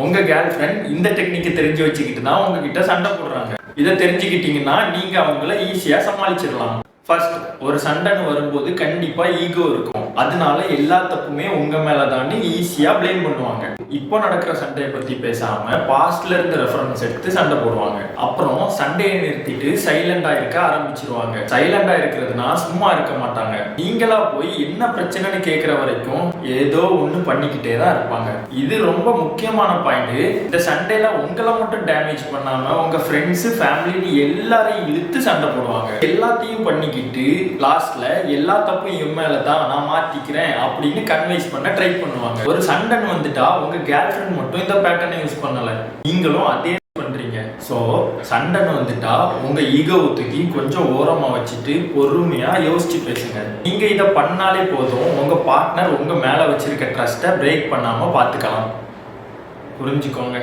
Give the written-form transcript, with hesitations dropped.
உங்க girl friend இந்த டெக்னிக்கை தெரிஞ்சு வச்சுக்கிட்டு தான் உங்ககிட்ட சண்டை போடுறாங்க. இதை தெரிஞ்சுக்கிட்டீங்கன்னா நீங்க அவங்கள ஈஸியா சமாளிச்சிடலாம். ஃபர்ஸ்ட், ஒரு சண்டைன்னு வரும்போது கண்டிப்பா ஈகோ இருக்கும். அதனால எல்லா தப்புமே உங்க மேல தாண்டி ஈஸியா பிளேம் பண்ணுவாங்க. இப்போ நடக்கிற சண்டையை பத்தி பேசாம பாஸ்ட்ல இருந்து ரெஃபரன்ஸ் எடுத்து சண்டை போடுவாங்க. அப்புறம் சண்டையை நிறுத்திட்டு சைலண்டா இருக்க ஆரம்பிச்சிருவாங்க. சைலண்டா இருக்கிறதுனா சும்மா இருக்க மாட்டாங்க. நீங்களா போய் என்ன பிரச்சனைன்னு கேட்கிற வரைக்கும் ஏதோ ஒண்ணு பண்ணிக்கிட்டே தான் இருப்பாங்க. இது ரொம்ப முக்கியமான பாயிண்ட். இந்த சண்டையில உங்களை மட்டும் டேமேஜ் பண்ணாம உங்க ஃப்ரெண்ட்ஸ், ஃபேமிலி எல்லாரையும் இழுத்து சண்டை போடுவாங்க. எல்லாத்தையும் பண்ணிக்கிட்டு லாஸ்ட்ல எல்லா தப்பும் என் மேல தான், நான் மாத்திக்கிறேன் அப்படின்னு கன்வின்ஸ் பண்ண ட்ரை பண்ணுவாங்க. ஒரு சண்டைன்னு வந்துட்டா உங்க கேர்ள் ஃப்ரெண்ட் மட்டும் இந்த பேட்டர்னை யூஸ் பண்ணல, நீங்களும் அதே பண்றீங்க. சோ சண்டைன்னு வந்துட்டா உங்க ஈகோவை தூக்கி கொஞ்சம் ஓரமா வச்சுட்டு பொறுமையா யோசிச்சு பேசுங்க. நீங்க இதை பண்ணாலே போதும், உங்க பார்ட்னர் உங்க மேல வச்சிருக்க ட்ரஸ்ட்டை பிரேக் பண்ணாம பாத்துக்கலாம். புரிஞ்சுக்கோங்க.